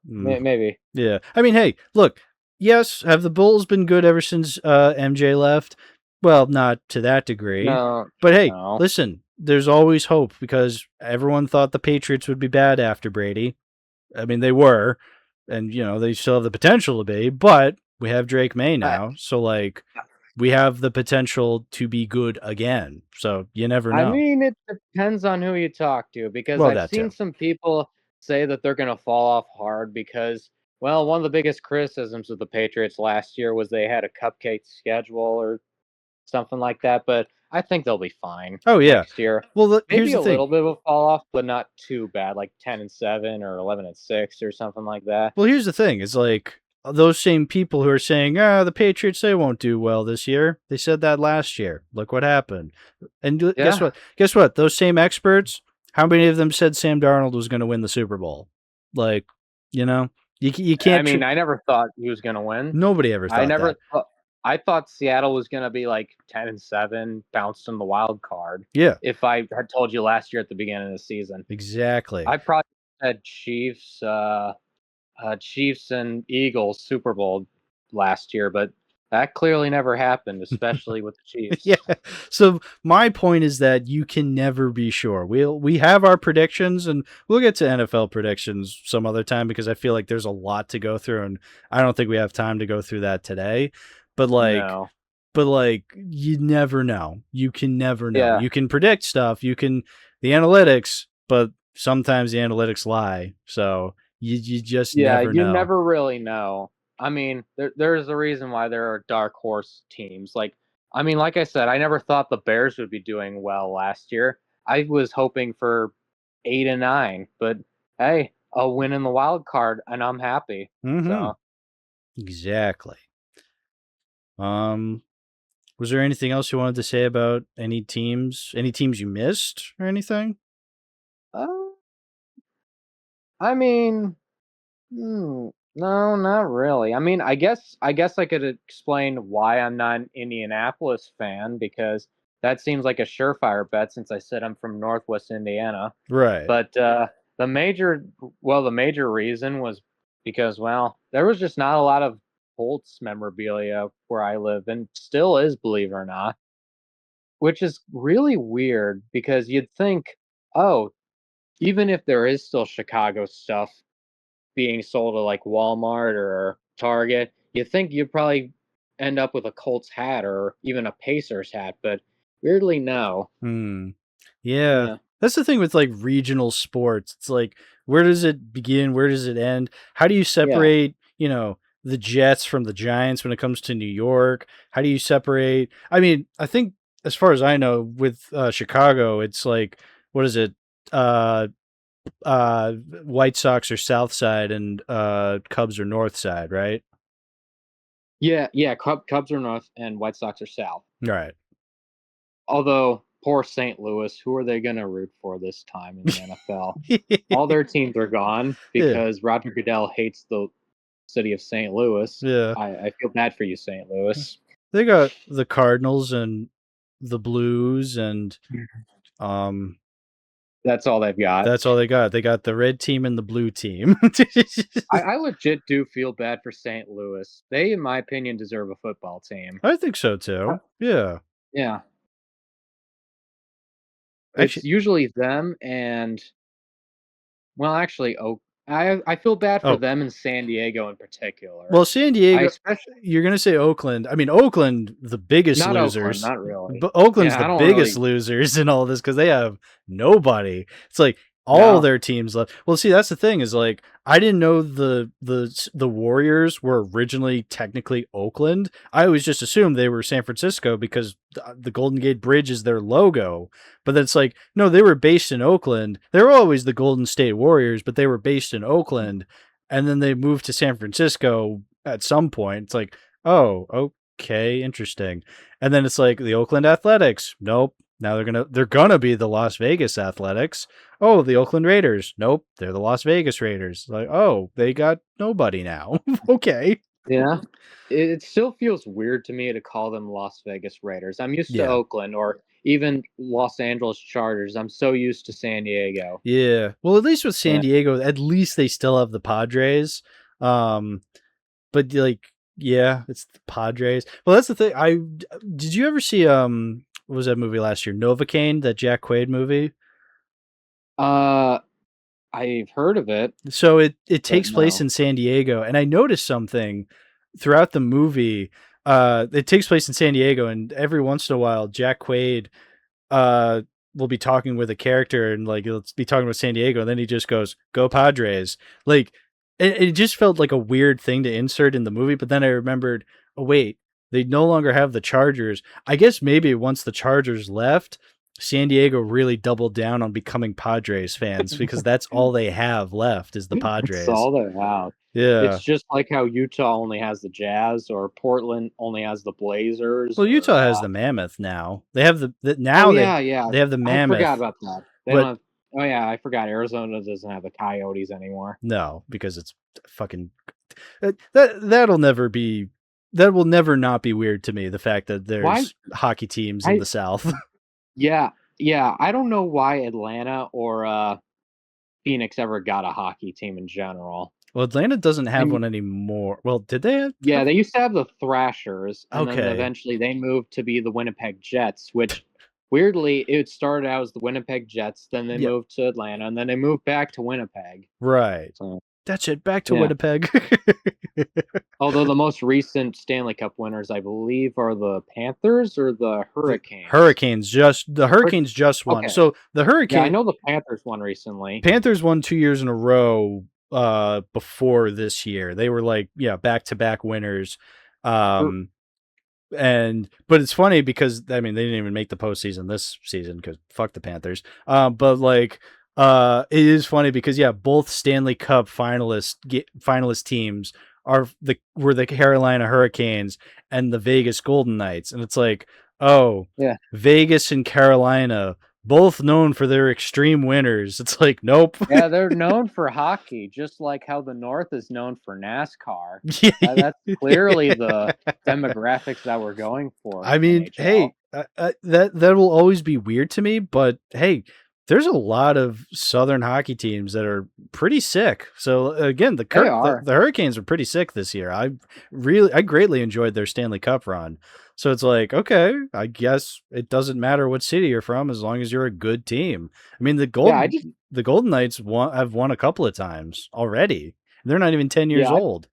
Mm, Maybe. yeah. I mean, hey, look. Yes, have the Bulls been good ever since MJ left? Well, not to that degree. No. But hey, No. listen, there's always hope because everyone thought the Patriots would be bad after Brady. I mean, they were, and they still have the potential to be, but we have Drake May I, now. So like we have the potential to be good again. So you never I know. mean, it depends on who you talk to because Well, I've that seen too. some people say that they're going to fall off hard because, well, one of the biggest criticisms of the Patriots last year was they had a cupcake schedule or something like that. But I think they'll be fine Oh yeah. next year. Well, here's Maybe the a thing. little bit of a fall off, but not too bad, like 10-7 or 11-6 or something like that. Well, here's the thing. It's like those same people who are saying, "Ah, the Patriots they won't do well this year." They said that last year. Look what happened. And guess Yeah. what? Guess what? Those same experts, how many of them said Sam Darnold was going to win the Super Bowl? Like, you know, you I can't. mean, I never thought he was going to win. Nobody ever I thought never that. thought I thought Seattle was gonna be like 10-7, bounced in the wild card. Yeah, If I had told you last year at the beginning of the season, exactly. I probably said Chiefs and Eagles Super Bowl last year, but that clearly never happened, especially with the Yeah. Chiefs. So my point is that you can never be sure. We have our predictions, and we'll get to NFL predictions some other time because I feel like there's a lot to go through, and I don't think we have time to go through that today. But like, No. you never know. You can never know. Yeah. You can predict stuff. You can the analytics, but sometimes the analytics lie. So you just Yeah, never you know. never really know. I mean, there's a reason why there are dark horse teams. Like, I mean, like I said, I never thought the Bears would be doing well last year. I was hoping for 8-9, but hey, a win in the wild card, and I'm happy. Mm-hmm. So, Exactly. Um, Was there anything else you wanted to say about any teams you missed or anything? uh, I mean, no, not really. I mean, I guess I could explain why I'm not an Indianapolis fan because that seems like a surefire bet since I said I'm from Northwest Indiana. Right. But the major reason was because, well, there was just not a lot of Colts memorabilia where I live, and still is, believe it or not, which is really weird because you'd think, oh, even if there is still Chicago stuff being sold at like Walmart or Target, you think you'd probably end up with a Colts hat or even a Pacers hat, but weirdly, no. Hmm. Yeah. Yeah, That's the thing with like regional sports. It's like where does it begin? Where does it end? How do you yeah, separate, the Jets from the Giants when it comes to New York? How do you separate? I mean, I think as far as I know with Chicago, it's like what is it? Uh uh White Sox are South Side and Cubs are North Side, right? yeah, yeah. Cubs are north and White Sox are south. Right. Although poor St. Louis, who are they going to root for this time in the NFL? All their teams are gone Yeah. because Roger Goodell hates the city of St. Louis. Yeah. I feel bad for you, St. Louis. They got the Cardinals and the Blues and um That's all they've got. that's all they got. They got the red team and the blue team. I legit do feel bad for St. Louis. They, in my opinion, deserve a football team. I think so too. Yeah. Yeah, it's Actually, usually them and well, actually, I feel bad for oh, them in San Diego in particular. well, San I Diego, especially you're going to say Oakland. I mean, Oakland, the biggest not Oakland, losers. not really. But Oakland's Yeah, the I don't biggest really losers in all this because they have nobody. It's like all know. their teams left. Well, see, that's the thing is like I didn't know the Warriors were originally technically Oakland. I always just assumed they were San Francisco because the Golden Gate Bridge is their logo. But then it's like no, they were based in Oakland. They were always the Golden State Warriors, but they were based in Oakland, and then they moved to San Francisco at some point. It's like, oh, okay, interesting. And then it's like the Oakland Athletics. Nope. Now they're gonna be the Las Vegas Athletics. Oh, the Oakland Raiders. Nope, they're the Las Vegas Raiders. Like, oh, they got nobody now. Okay. Yeah. It still feels weird to me to call them Las Vegas Raiders. I'm used to Yeah. Oakland or even Los Angeles Chargers. I'm so used to San Diego. Yeah. Well, at least with San Yeah. Diego, at least they still have the Padres. But like, yeah, it's the Padres. Well, that's the thing. I did you ever see what was that movie last year? Novocaine, that Jack Quaid movie? Uh, I've heard of it, So it but takes place no. in San Diego, and I noticed something throughout the movie. it takes place in San Diego, and every once in a while, Jack Quaid uh will be talking with a character and like he'll be talking with San Diego, and then he just goes, "Go Padres." Like it just felt like a weird thing to insert in the movie, but then I remembered, oh wait, they no longer have the Chargers. I guess maybe once the Chargers left, San Diego really doubled down on becoming Padres fans because that's all they have left is the That's Padres. all they have. It's Yeah. just like how Utah only has the Jazz, or Portland only has the Blazers, Well, or Utah has the Mammoth now. They have oh now yeah, yeah. they have the I forgot Mammoth, about that. They don't but have. Oh yeah, I forgot. Arizona doesn't have the Coyotes anymore. no, because it's fucking that'll never be that will never not be weird to me. The fact that Why? there's hockey teams in I the South. Yeah, yeah. I don't know why Atlanta or Phoenix ever got a hockey team in general. Well, Atlanta doesn't have And one anymore. Well, did they yeah, have? they used to have the Thrashers, and then Okay, eventually they moved to be the Winnipeg Jets, which weirdly it started out as the Winnipeg Jets, then they yeah, moved to Atlanta, and then they moved back to Winnipeg. right. So That's it. Back to yeah. Winnipeg. Although the most recent Stanley Cup winners, I believe, are the Panthers or the The Hurricanes. Hurricanes just won. Okay. So the Yeah, I Hurricane know the Panthers won recently. Panthers won 2 years in a row before this year. They were like, yeah, back to back winners. Or- Um and but it's funny because I mean they didn't even make the postseason this season because fuck the Panthers. But like it is funny because yeah, both Stanley Cup finalist teams were the Carolina Hurricanes and the Vegas Golden Knights, and it's like, oh, Yeah. Vegas and Carolina, both known for their extreme winners. It's like, nope. Yeah, they're known for hockey, just like how the North is known for NASCAR. That's clearly the demographics that we're going for in I the mean, NHL. hey, that will always be weird to me, but hey, there's a lot of Southern hockey teams that are pretty sick. So again, They are. the Hurricanes are pretty sick this year. I greatly enjoyed their Stanley Cup run. So it's like, okay, I guess it doesn't matter what city you're from as long as you're a good team. I mean, Yeah, I just the Golden Knights have won a couple of times already. They're not even 10 years yeah, old.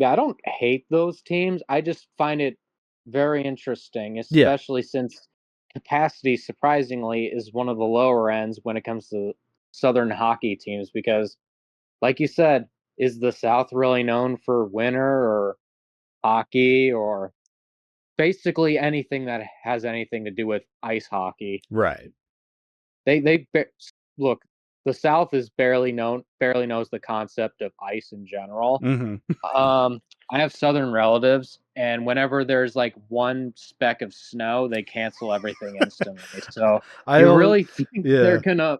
I don't hate those teams. I just find it very interesting, Yeah, especially since capacity surprisingly is one of the lower ends when it comes to Southern hockey teams because like you said, is the South really known for winter or hockey or basically anything that has anything to do with ice hockey? right. They look, the South is barely knows the concept of ice in general. Hmm. I have Southern relatives, and whenever there's like one speck of snow, they cancel everything instantly. So I you don't. really think they're Yeah. gonna?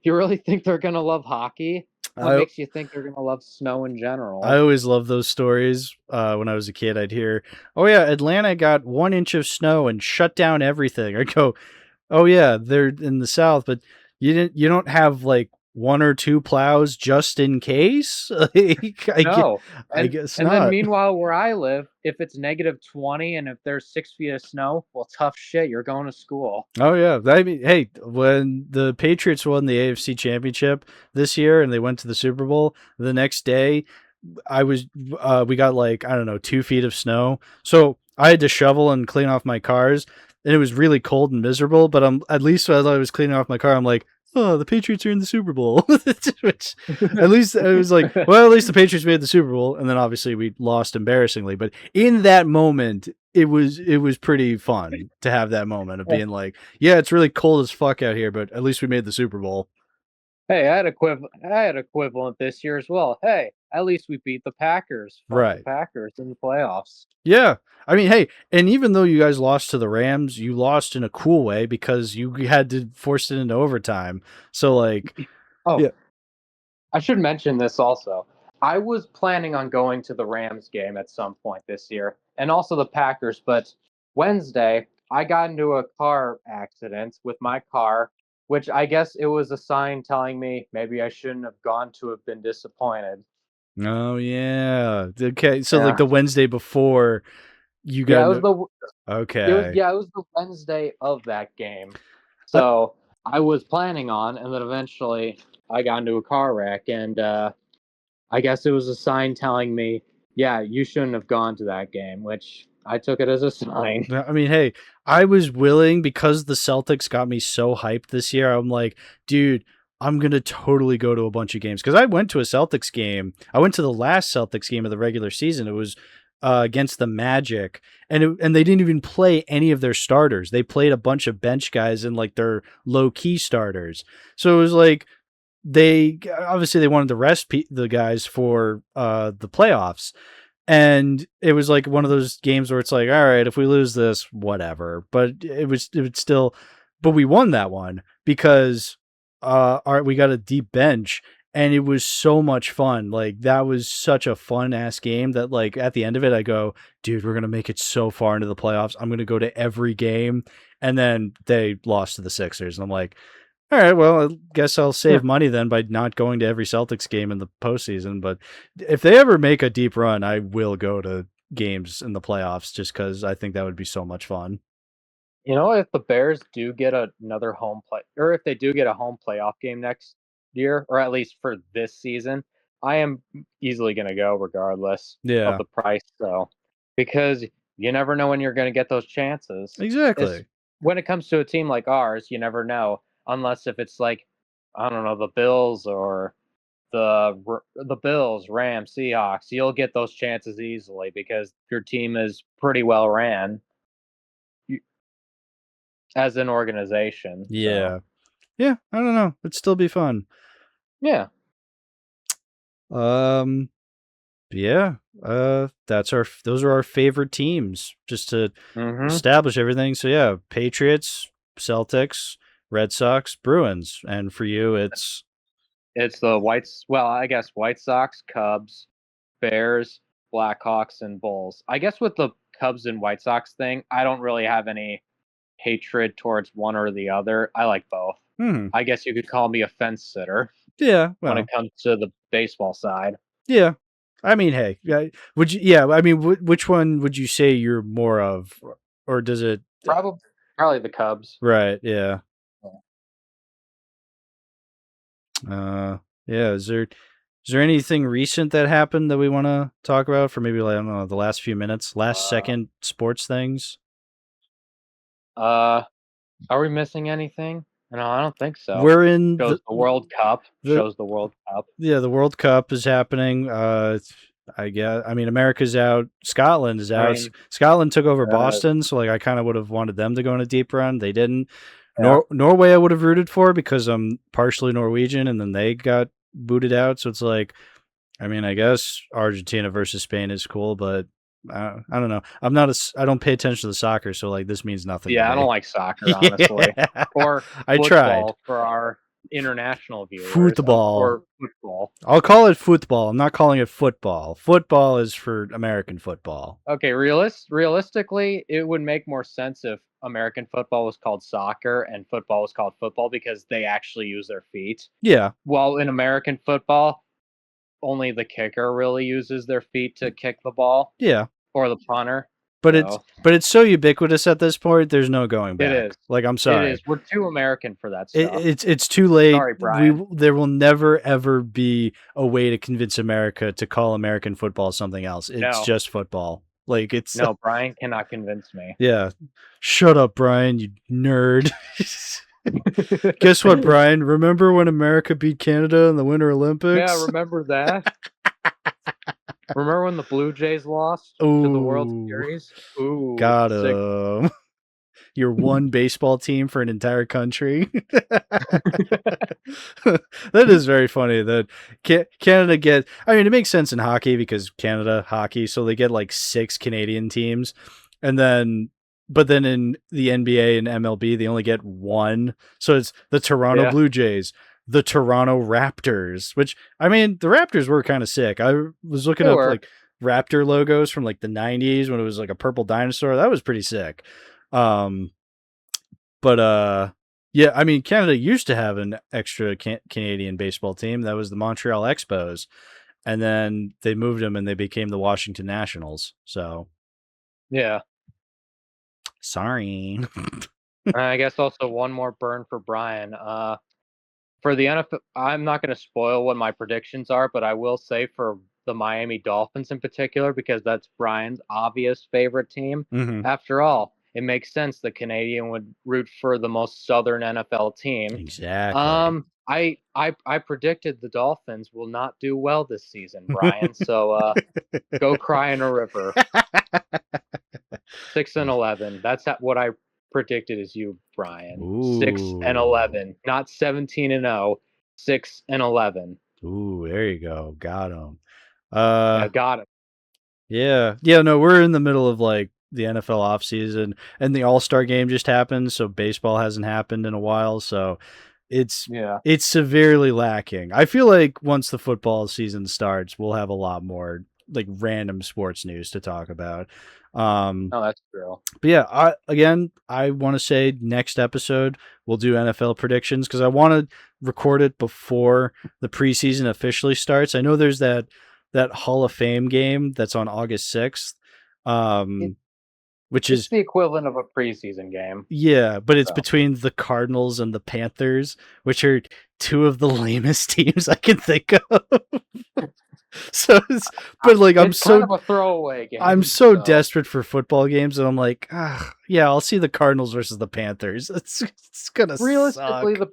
You really think they're gonna love hockey? What I makes you think they're gonna love snow in I general? always loved those stories. When I was a kid, I'd hear, "Oh yeah, Atlanta got 1 inch of snow and shut down everything." I go, "Oh yeah, they're in the South, but you don't have like one or two plows just in case." Like, No. I guess And then not. meanwhile where I live, if it's -20 and if there's 6 feet of snow, well tough shit, you're going to school. Oh yeah, I mean, hey, when the Patriots won the AFC Championship this year and they went to the Super Bowl, the next day I was we got like, I don't know, 2 feet of snow. So I had to shovel and clean off my cars, and it was really cold and miserable, but I'm at least as I was cleaning off my car, I'm like, oh, the Patriots are in the Super Bowl. Which at least I was like, well, at least the Patriots made the Super Bowl, and then obviously we lost embarrassingly. But in that moment, it was pretty fun to have that moment of being like, yeah, it's really cold as fuck out here, but at least we made the Super Bowl. Hey, I had equivalent this year as well. Hey, at least we beat the Packers. Fuck the Right. Packers in the playoffs. Yeah. I mean, hey, and even though you guys lost to the Rams, you lost in a cool way because you had to force it into overtime. So like, Oh, yeah. I should mention this also. I was planning on going to the Rams game at some point this year, and also the Packers, but Wednesday I got into a car accident with my car, which I guess it was a sign telling me maybe I shouldn't have gone to have been disappointed. Oh yeah. Okay. So like Yeah. the Wednesday before you got Yeah, into, it was okay. yeah, it was the Wednesday of that game. Uh, So I was planning on, and then eventually I got into a car wreck, and I guess it was a sign telling me Yeah, you shouldn't have gone to that game, which I took it as a sign. I mean, hey, I was willing because the Celtics got me so hyped this year. I'm like, dude, I'm gonna totally go to a bunch of games because I went to a Celtics game. I went to the last Celtics game of the regular season. It was against the Magic, and they didn't even play any of their starters. They played a bunch of bench guys and like their low key starters. So it was like they obviously they wanted to rest the guys for the playoffs. And it was like one of those games where it's like, all right, if we lose this, whatever. But it was still, but we won that one because we got a deep bench and it was so much fun. Like that was such a fun ass game that like at the end of it, I go, dude, we're gonna make it so far into the playoffs. I'm gonna go to every game. And then they lost to the Sixers, and I'm like, all right, well, I guess I'll Yeah. save money then by not going to every Celtics game in the postseason. But if they ever make a deep run, I will go to games in the playoffs just because I think that would be so much fun. You know, if the Bears do get another home play, or if they do get a home playoff game next year, or at least for this season, I am easily going to go regardless of Yeah, the price. So, because you never know when you're going to get those chances. It's exactly. when it comes to a team like ours, you never know unless if it's like, I don't know, the Bills or the Bills, Rams, Seahawks. You'll get those chances easily because your team is pretty well ran as an organization. So Yeah. Yeah, I don't know. It'd still be fun. yeah. Um, yeah. Those are our favorite teams just to Hmm. establish everything. So yeah, Patriots, Celtics, Red Sox, Bruins, and for you, it's It's the Whites. Well, I guess White Sox, Cubs, Bears, Blackhawks, and Bulls. I guess with the Cubs and White Sox thing, I don't really have any hatred towards one or the other. I like both. hmm, I guess you could call me a fence sitter yeah. when it Well, comes to the baseball side. yeah. I mean, hey, yeah, would you? Yeah, I mean, which one would you say you're more of, or does it? Probably the Cubs. Right. Yeah. Yeah. Uh. Yeah. Is there anything recent that happened that we want to talk about for maybe like I don't know the last few minutes, last Uh, second sports things? uh, are we missing anything? No, I don't think so. We're in Shows the World Cup. the Shows the World Cup. yeah, the World Cup is happening. I guess I mean America's out, Scotland is I out. mean, Scotland took over uh, Boston, so like I kind of would have wanted them to go on a deep run. They didn't. yeah. Norway I would have rooted for because I'm partially Norwegian, and then they got booted out. So it's like, I mean, I guess Argentina versus Spain is cool, but I don't know. I don't pay attention to the soccer, so like this means nothing to Yeah, I don't me. like soccer, honestly. Yeah, Or I tried football for our international viewers, football. or football. I'll call it football. I'm not calling it football. Football is for American football. Okay, realistically, it would make more sense if American football was called soccer and football was called football because they actually use their feet. Yeah, While in American football, only the kicker really uses their feet to kick the ball yeah. or the punter. But So it's so ubiquitous at this point. There's no going it back. is. Like I'm It sorry. is. We're too American for that stuff. It's too late. Sorry, Brian. There will never ever be a way to convince America to call American football something else. It's No, just football. Like it's no, Brian cannot convince me. yeah. Shut up, Brian, you nerd. Guess what, Brian? Remember when America beat Canada in the Winter Yeah, Olympics? remember that? Remember when the Blue Jays lost to the World Ooh, Series? Ooh, got sick. him. Your one baseball team for an entire country. That is very funny that Canada get. I mean, it makes sense in hockey because Canada hockey, so they get like 6 Canadian teams, and then but then in the NBA and MLB they only get one. So it's the Toronto Yeah, Blue Jays, the Toronto Raptors. Which I mean, the Raptors were kind of sick. I was looking they up were. like Raptor logos from like the '90s when it was like a purple dinosaur. That was pretty sick. Um, but yeah, I mean Canada used to have an extra Canadian baseball team. That was the Montreal Expos, and then they moved them and they became the Washington Nationals. So Yeah. sorry. I guess also one more burn for Brian. For the NFL, I'm not going to spoil what my predictions are, but I will say for the Miami Dolphins in particular because that's Brian's obvious favorite team. Hmm. After all, it makes sense the Canadian would root for the most southern NFL team. Exactly. I predicted the Dolphins will not do well this season, Brian. So go cry in a river. 6-11. That's what I predicted as you, Brian. 6-11, Ooh. not 17-0. 6-11. Ooh, there you go. Got him. Yeah, got it. Yeah. Yeah, no, we're in the middle of like the NFL offseason and the All-Star game just happened, so baseball hasn't happened in a while, so it's Yeah. it's severely lacking. I feel like once the football season starts, we'll have a lot more like random sports news to talk about. No, that's true. But yeah, I want to say next episode we'll do NFL predictions because I want to record it before the preseason officially starts. I know there's that Hall of Fame game that's on August 6th, It, which it's is, the equivalent of a preseason game. yeah, but it's So between the Cardinals and the Panthers, which are two of the lamest teams I can think of. So but like it's kind of a throwaway I'm game. so So desperate for football games, and I'm like, yeah, I'll see the Cardinals versus the Panthers. It's gonna realistically, suck.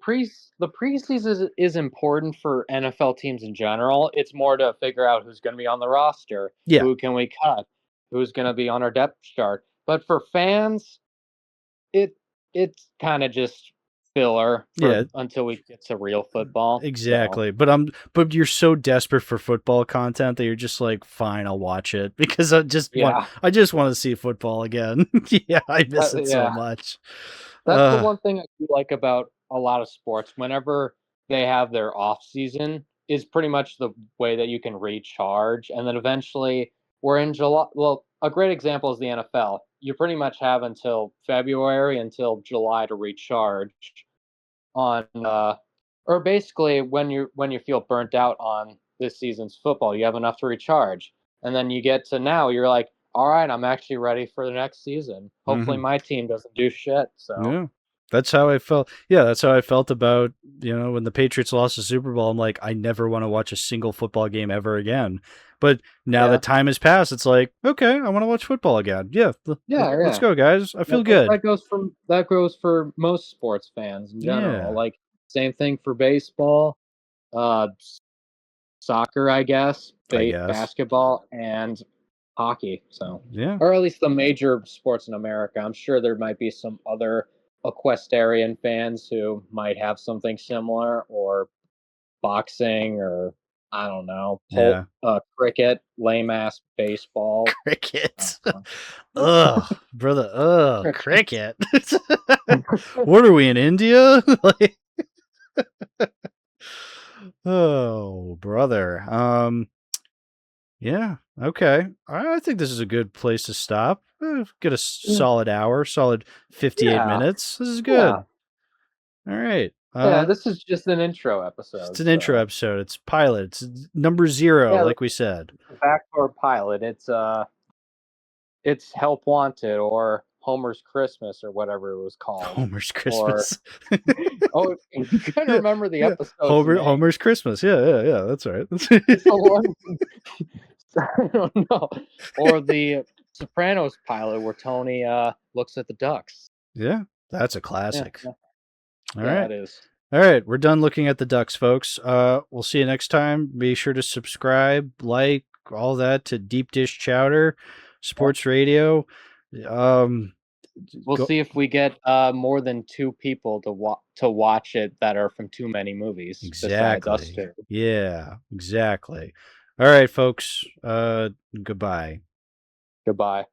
the preseason is important for NFL teams in general. It's more to figure out who's going to be on the roster, Yeah, who can we cut, who's going to be on our depth chart. But for fans, it it's kind of just filler for yeah, until we get to real football. So exactly. But you're so desperate for football content that you're just like, fine, I'll watch it because yeah, I just want to see football again. Yeah, I miss it so yeah. much. That's the Uh, one thing I do like about a lot of sports. Whenever they have their off season, is pretty much the way that you can recharge, and then eventually we're in July. Well, a great example is the NFL. You pretty much have until February until July to recharge on, or basically when you feel burnt out on this season's football, you have enough to recharge, and then you get to now, you're like, all right, I'm actually ready for the next season. Hopefully, mhm. my team doesn't do shit. So. Yeah. That's how I felt. Yeah, that's how I felt about, when the Patriots lost the Super Bowl. I'm like, I never want to watch a single football game ever again. But now Yeah. that time has passed, it's like, okay, I want to watch football again. Yeah, Yeah, let's yeah. go, guys. I feel That good. that goes for most sports fans in general. Yeah, Like same thing for baseball, soccer, I guess, I guess. basketball, and hockey. So, Yeah. or at least the major sports in America. I'm sure there might be some other equestrian fans who might have something similar, or boxing, or I don't know, Yeah. cricket, lame ass baseball. Cricket. Uh, Ugh, brother. Ugh, cricket. What are we in India? Like, oh, brother. Yeah. Okay. I think this is a good place to stop. Get a solid hour, solid 58 yeah, minutes. This is yeah. good. All right. Yeah, this is just an intro It's episode, an intro so episode. It's pilot. It's number 0, yeah, like we said. the backdoor pilot. It's Help Wanted or Homer's Christmas or whatever it was called. Homer's Or Christmas. oh, you can Yeah. remember the Yeah. episode's name. Homer's Christmas. Yeah, yeah, yeah. That's right. It's the one I don't know. Or the Sopranos pilot where Tony looks at the ducks. Yeah. That's a Yeah, classic. yeah, All yeah, right. it is. All right, we're done looking at the ducks, folks. We'll see you next time. Be sure to subscribe, like, all that to Deep Dish Chowder, Yeah. Sports Radio. Um, We'll go see if we get more than two people to watch it that are from too many movies besides us exactly. two. Yeah, exactly. All right, folks. Goodbye. Goodbye.